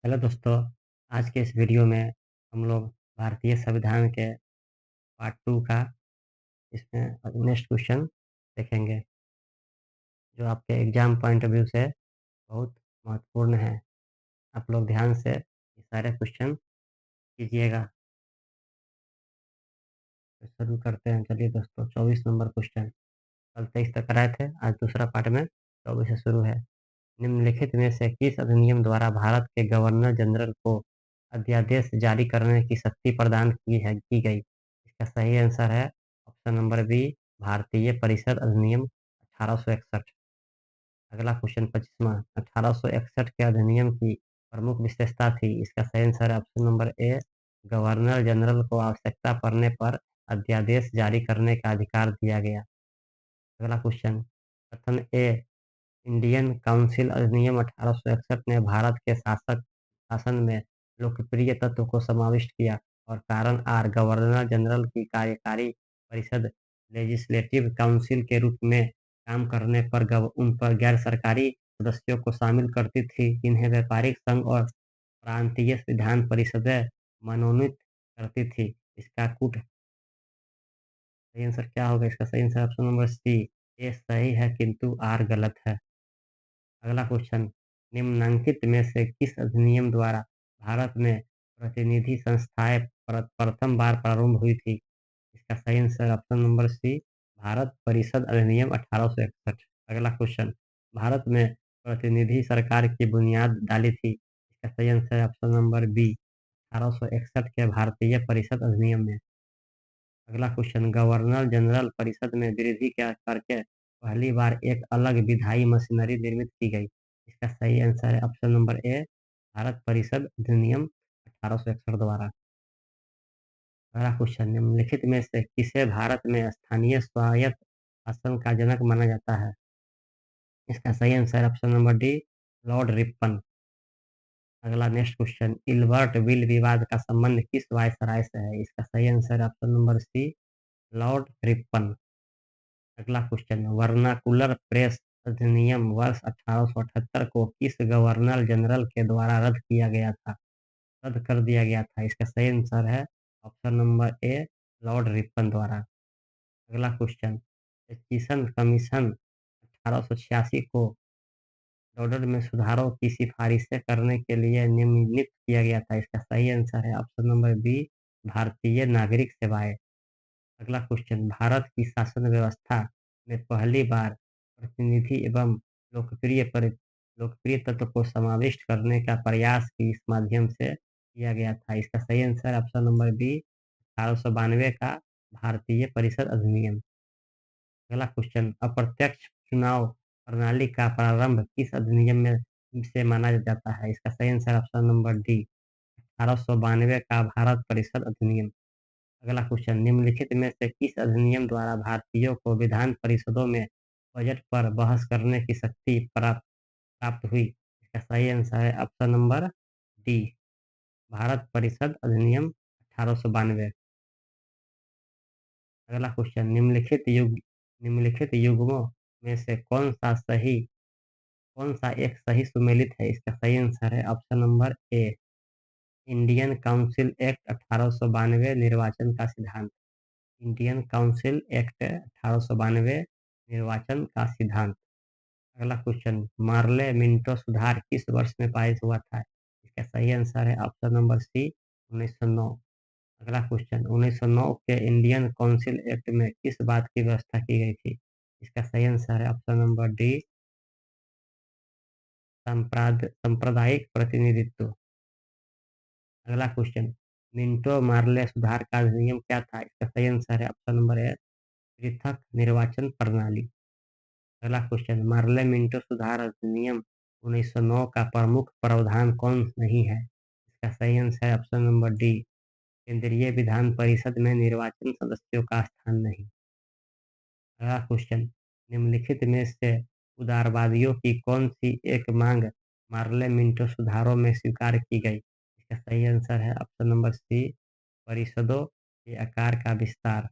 Hello दोस्तों, आज के इस वीडियो में हम लोग भारतीय संविधान के पार्ट 2 का इसमें नेक्स्ट क्वेश्चन देखेंगे, जो आपके एग्जाम पॉइंट ऑफ व्यू से बहुत महत्वपूर्ण है। आप लोग ध्यान से ये सारे क्वेश्चन कीजिएगा। तो शुरू करते हैं। चलिए दोस्तों, 24 नंबर क्वेश्चन। कल 23 तक कराए थे, आज दूसरा पार्ट में 24 से शुरू है। निम्नलिखित में से किस अधिनियम द्वारा भारत के गवर्नर जनरल को अध्यादेश जारी करने की शक्ति प्रदान की गई? इसका सही आंसर है ऑप्शन नंबर बी, भारतीय परिषद अधिनियम 1861। अगला क्वेश्चन 25वां। 1861 के अधिनियम की प्रमुख विशेषता थी। इसका सही आंसर है option number A, governor general को आवश्यकता पड़ने पर अध्यादेश जारी करने का अधिकार दिया गया। अगला क्वेश्चन, कथन ए, इंडियन काउंसिल अधिनियम 1861 ने भारत के शासन में लोकप्रिय तत्व को समाविष्ट किया। और कारण आर, गवर्नर जनरल की कार्यकारी परिषद लेजिस्लेटिव काउंसिल के रूप में काम करने पर उन पर गैर सरकारी सदस्यों को शामिल करती थी, जिन्हें व्यापारिक संघ और प्रांतीय विधान परिषदें मनोनीत करती थी। इसका सही आंसर क्या होगा? इसका सही आंसर ऑप्शन नंबर सी, ए सही है किंतु आर गलत है। अगला क्वेश्चन, निम्नलिखित में से किस अधिनियम द्वारा भारत में प्रतिनिधि संस्थाएं प्रथम बार प्रारंभ हुई थी? इसका सही answer option number C, Bharat परिषद अधिनियम 1861। अगला क्वेश्चन, भारत में प्रतिनिधि सरकार की बुनियाद डाली थी। इसका सही आंसर है ऑप्शन नंबर बी, 1861 के भारतीय परिषद अधिनियम में। अगला क्वेश्चन, गवर्नर जनरल परिषद में वृद्धि क्या करके पहली बार एक अलग विधायी मशीनरी निर्मित की गई? इसका सही आंसर है ऑप्शन नंबर ए, भारत परिषद अधिनियम 1861 द्वारा। अगला क्वेश्चन, निम्नलिखित में से किसे भारत में स्थानीय स्वायत्त शासन का जनक माना जाता है? इसका सही आंसर है option number D, Lord Ripon. अगला नेक्स्ट क्वेश्चन, इल्बर्ट विल विवाद का संबंध किस वायसराय से है? इसका सही आंसर है option number C, Lord Ripon. अगला क्वेश्चन, वर्नाकुलर प्रेस अधिनियम वर्ष 1878 को किस गवर्नर जनरल के द्वारा रद्द कर दिया गया था? इसका सही आंसर है option number A, Lord Ripon द्वारा। अगला क्वेश्चन, एचिसन कमीशन 1886 को डॉलर में सुधारों की सिफारिशें करने के लिए निम्नलिखित किया गया था। इसका सही आंसर है ऑप्शन नंबर बी, भारतीय नागरिक सेवाएं। अगला क्वेश्चन, भारत की शासन व्यवस्था में पहली बार प्रतिनिधि एवं लोकप्रिय लोकप्रिय तत्व को समाविष्ट करने का प्रयास किस माध्यम से किया गया था? इसका सही आंसर ऑप्शन नंबर बी, 1892 का भारतीय परिषद अधिनियम। अगला क्वेश्चन, अप्रत्यक्ष चुनाव प्रणाली का प्रारंभ किस अधिनियम में से माना जाता है? इसका सही आंसर ऑप्शन नंबर डी, 1892 का भारत परिषद अधिनियम। अगला क्वेश्चन, निम्नलिखित में से किस अधिनियम द्वारा भारतीयों को विधान परिषदों में बजट पर बहस करने की शक्ति प्राप्त हुई? इसका सही आंसर है ऑप्शन नंबर डी, भारत परिषद अधिनियम 1892। अगला क्वेश्चन, निम्नलिखित युग्मों में से कौन सा एक सही सुमेलित है? इसका सही आंसर है option number A, Indian council act 1892 निर्वाचन का सिद्धांत। इंडियन काउंसिल एक्ट 1892 निर्वाचन का सिद्धांत। अगला क्वेश्चन, मार्ले मिंटो सुधार किस वर्ष में पारित हुआ था? इसका सही आंसर है ऑप्शन नंबर सी, 1909। अगला क्वेश्चन, 1909 के इंडियन काउंसिल एक्ट में किस बात की व्यवस्था की गई थी? इसका सही आंसर है ऑप्शन नंबर डी, सांप्रदायिक प्रतिनिधित्व। अगला क्वेश्चन, मिंटो मार्ले सुधार का अधिनियम क्या था? इसका सही आंसर है ऑप्शन नंबर ए, पृथक निर्वाचन प्रणाली। अगला क्वेश्चन, मार्ले मिंटो सुधार अधिनियम 1909 का प्रमुख प्रावधान कौन नहीं है? इसका सही आंसर है ऑप्शन नंबर डी, केंद्रीय विधान परिषद में निर्वाचन सदस्यों का स्थान नहीं। अगला क्वेश्चन, निम्नलिखित में से उदारवादियों की कौन सी एक मांग मार्ले मिंटो सुधारों में स्वीकार की गई? इसका सही आंसर है ऑप्शन नंबर सी, परिषदों के आकार का विस्तार।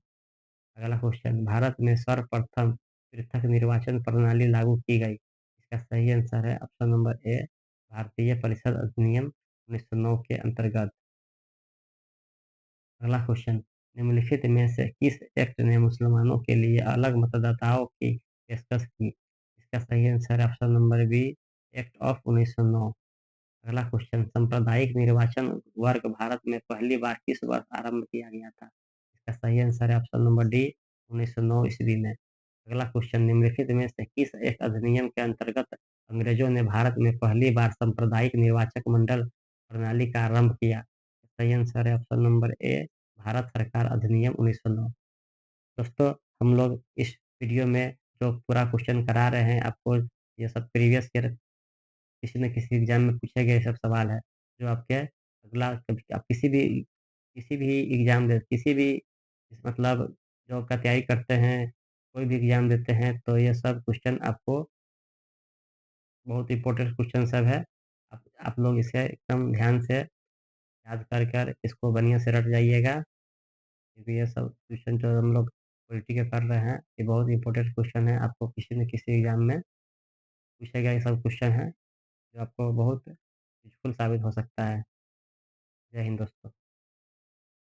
अगला क्वेश्चन, भारत में सर्वप्रथम पृथक निर्वाचन प्रणाली लागू की गई? इसका सही आंसर है ऑप्शन नंबर ए, भारतीय परिषद अधिनियम 1909 के अंतर्गत। अगला क्वेश्चन, निम्नलिखित में से किस एक्ट ने मुसलमानों के लिए अलग मतदाताओं की पेशकश की? इसका सही आंसर है option number B, act of 1909। अगला क्वेश्चन, सांप्रदायिक निर्वाचन वर्ग भारत में पहली बार किस वर्ष आरंभ किया गया था? इसका सही आंसर है ऑप्शन नंबर डी, 1909 ईस्वी में। अगला क्वेश्चन, निम्नलिखित में से किस एक अधिनियम के अंतर्गत अंग्रेजों ने भारत में पहली बार सांप्रदायिक निर्वाचक मंडल प्रणाली का आरंभ किया? सही आंसर है ऑप्शन नंबर ए, भारत सरकार अधिनियम 1909। दोस्तों, हम लोग इस वीडियो में जो पूरा क्वेश्चन करा रहे हैं आपको, ये सब प्रीवियस ईयर किसी न किसी एग्ज़ाम में पूछे गए सब सवाल है, जो आपके अगला कभी आप किसी भी एग्ज़ाम दे किसी भी मतलब जॉब का तैयारी करते हैं, कोई भी एग्ज़ाम देते हैं, तो ये सब क्वेश्चन आपको बहुत इम्पोर्टेंट क्वेश्चन सब है। आप लोग इसे एकदम ध्यान से याद कर इसको बढ़िया से रट जाइएगा, क्योंकि ये सब क्वेश्चन जो हम लोग पॉलिटी के कर रहे हैं, ये बहुत इम्पोर्टेंट क्वेश्चन है। आपको किसी न किसी एग्ज़ाम में पूछे गए ये सब क्वेश्चन हैं, जो आपको बहुत यूज़फुल साबित हो सकता है। जय हिंद दोस्तों।